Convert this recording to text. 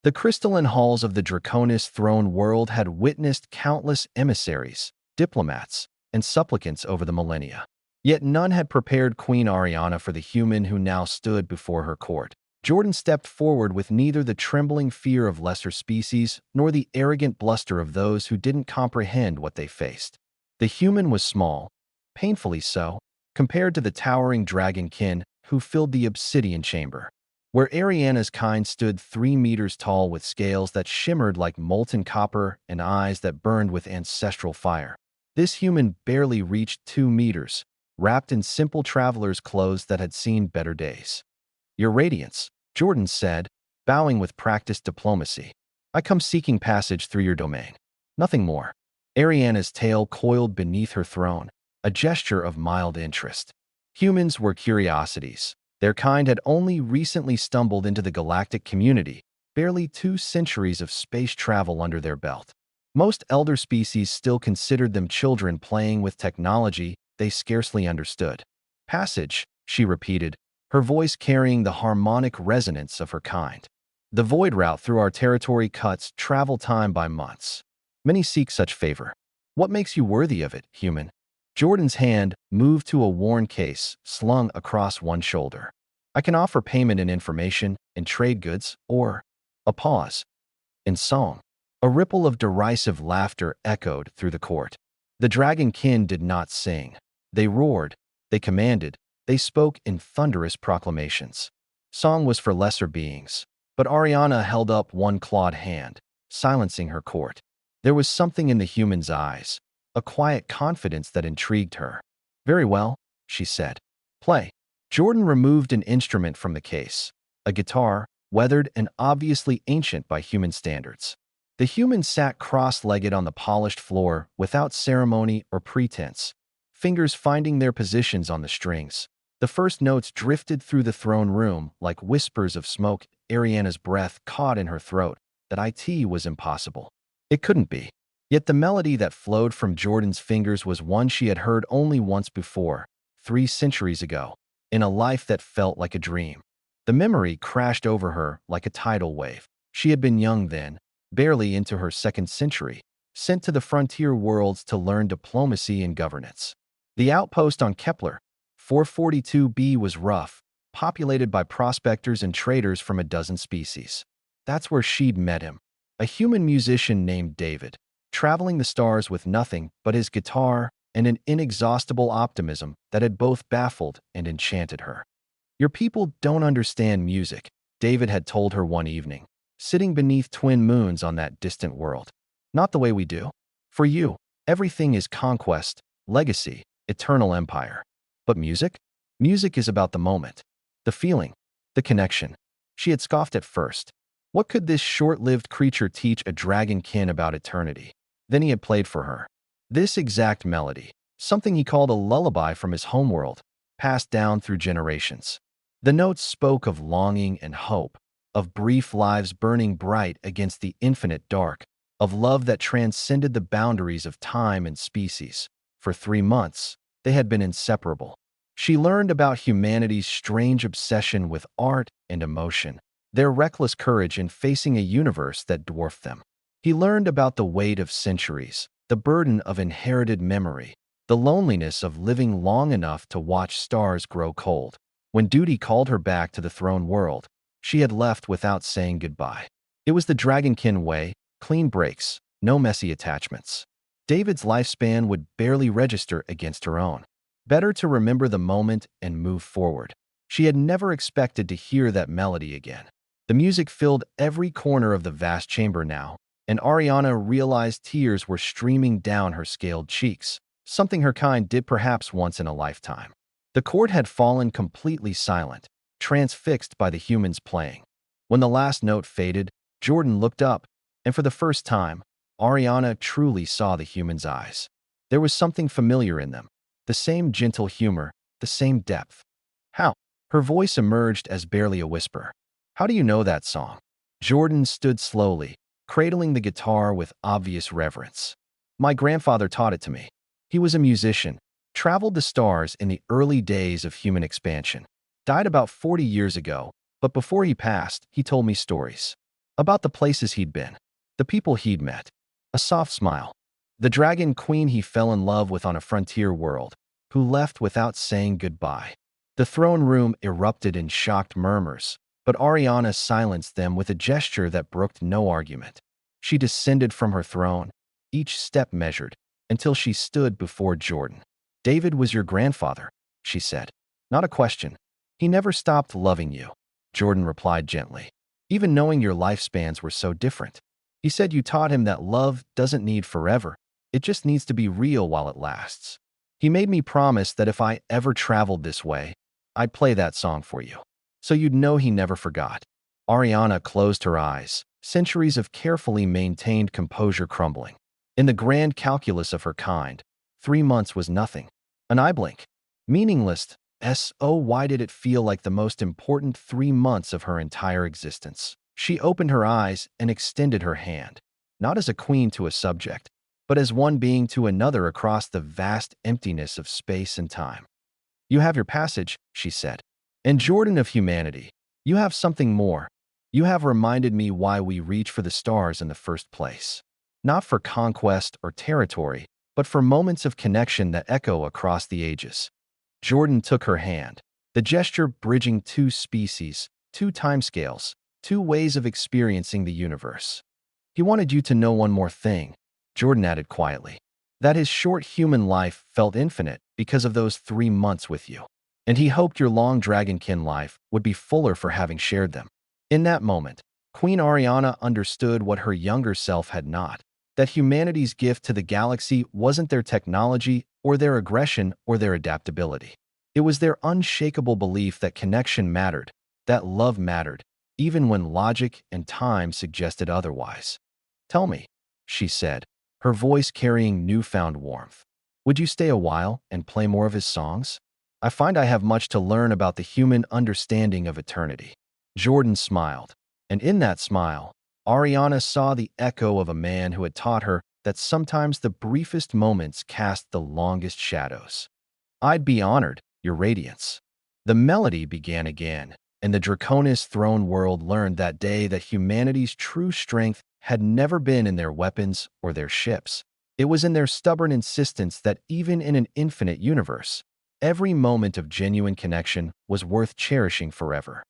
The crystalline halls of the Draconis throne world had witnessed countless emissaries, diplomats, and supplicants over the millennia. Yet none had prepared Queen Ariana for the human who now stood before her court. Jordan stepped forward with neither the trembling fear of lesser species nor the arrogant bluster of those who didn't comprehend what they faced. The human was small, painfully so, compared to the towering dragonkin who filled the obsidian chamber, where Ariana's kind stood 3 meters tall with scales that shimmered like molten copper and eyes that burned with ancestral fire. This human barely reached 2 meters, wrapped in simple traveler's clothes that had seen better days. "Your Radiance," Jordan said, bowing with practiced diplomacy. "I come seeking passage through your domain. Nothing more." Ariana's tail coiled beneath her throne, a gesture of mild interest. Humans were curiosities. Their kind had only recently stumbled into the galactic community, barely 2 centuries of space travel under their belt. Most elder species still considered them children playing with technology they scarcely understood. "Passage," she repeated, her voice carrying the harmonic resonance of her kind. "The void route through our territory cuts travel time by months. Many seek such favor. What makes you worthy of it, human?" Jordan's hand moved to a worn case slung across one shoulder. "I can offer payment in information, in trade goods, or—" A pause. "In song." A ripple of derisive laughter echoed through the court. The dragonkin did not sing. They roared, they commanded, they spoke in thunderous proclamations. Song was for lesser beings, but Ariana held up one clawed hand, silencing her court. There was something in the human's eyes, a quiet confidence that intrigued her. "Very well," she said. "Play." Jordan removed an instrument from the case, a guitar, weathered and obviously ancient by human standards. The human sat cross-legged on the polished floor without ceremony or pretense, fingers finding their positions on the strings. The first notes drifted through the throne room like whispers of smoke. Ariana's breath caught in her throat. That it was impossible. It couldn't be. Yet the melody that flowed from Jordan's fingers was one she had heard only once before, 3 centuries ago, in a life that felt like a dream. The memory crashed over her like a tidal wave. She had been young then, barely into her second century, sent to the frontier worlds to learn diplomacy and governance. The outpost on Kepler, 442b, was rough, populated by prospectors and traders from a dozen species. That's where she'd met him, a human musician named David, traveling the stars with nothing but his guitar and an inexhaustible optimism that had both baffled and enchanted her. "Your people don't understand music," David had told her one evening, sitting beneath twin moons on that distant world. "Not the way we do. For you, everything is conquest, legacy, eternal empire. But music? Music is about the moment, the feeling, the connection." She had scoffed at first. What could this short-lived creature teach a dragonkin about eternity? Then he had played for her. This exact melody, something he called a lullaby from his homeworld, passed down through generations. The notes spoke of longing and hope, of brief lives burning bright against the infinite dark, of love that transcended the boundaries of time and species. For 3 months, they had been inseparable. She learned about humanity's strange obsession with art and emotion, their reckless courage in facing a universe that dwarfed them. He learned about the weight of centuries, the burden of inherited memory, the loneliness of living long enough to watch stars grow cold. When duty called her back to the throne world, she had left without saying goodbye. It was the dragonkin way, clean breaks, no messy attachments. David's lifespan would barely register against her own. Better to remember the moment and move forward. She had never expected to hear that melody again. The music filled every corner of the vast chamber now, and Ariana realized tears were streaming down her scaled cheeks, something her kind did perhaps once in a lifetime. The court had fallen completely silent, transfixed by the humans playing. When the last note faded, Jordan looked up, and for the first time, Ariana truly saw the human's eyes. There was something familiar in them, the same gentle humor, the same depth. "How?" Her voice emerged as barely a whisper. "How do you know that song?" Jordan stood slowly, cradling the guitar with obvious reverence. "My grandfather taught it to me. He was a musician, traveled the stars in the early days of human expansion. Died about 40 years ago, but before he passed, he told me stories. About the places he'd been, the people he'd met, a soft smile, the dragon queen he fell in love with on a frontier world, who left without saying goodbye. The throne room erupted in shocked murmurs, but Ariana silenced them with a gesture that brooked no argument. She descended from her throne, each step measured, until she stood before Jordan. "David was your grandfather," she said. "Not a question. He never stopped loving you," Jordan replied gently, "even knowing your lifespans were so different. He said you taught him that love doesn't need forever. It just needs to be real while it lasts. He made me promise that if I ever traveled this way, I'd play that song for you, so you'd know he never forgot." Ariana closed her eyes, centuries of carefully maintained composure crumbling. In the grand calculus of her kind, 3 months was nothing. An eye blink. Meaningless. So why did it feel like the most important 3 months of her entire existence? She opened her eyes and extended her hand, not as a queen to a subject, but as one being to another across the vast emptiness of space and time. "You have your passage," she said. "And Jordan of humanity, you have something more. You have reminded me why we reach for the stars in the first place. Not for conquest or territory, but for moments of connection that echo across the ages." Jordan took her hand, the gesture bridging two species, two timescales, two ways of experiencing the universe. "He wanted you to know one more thing," Jordan added quietly, "that his short human life felt infinite because of those 3 months with you. And he hoped your long dragonkin life would be fuller for having shared them." In that moment, Queen Ariana understood what her younger self had not, that humanity's gift to the galaxy wasn't their technology or their aggression or their adaptability. It was their unshakable belief that connection mattered, that love mattered, even when logic and time suggested otherwise. "Tell me," she said, her voice carrying newfound warmth, "would you stay a while and play more of his songs? I find I have much to learn about the human understanding of eternity." Jordan smiled, and in that smile, Ariana saw the echo of a man who had taught her that sometimes the briefest moments cast the longest shadows. "I'd be honored, Your Radiance." The melody began again, and the Draconis throne world learned that day that humanity's true strength had never been in their weapons or their ships. It was in their stubborn insistence that even in an infinite universe, every moment of genuine connection was worth cherishing forever.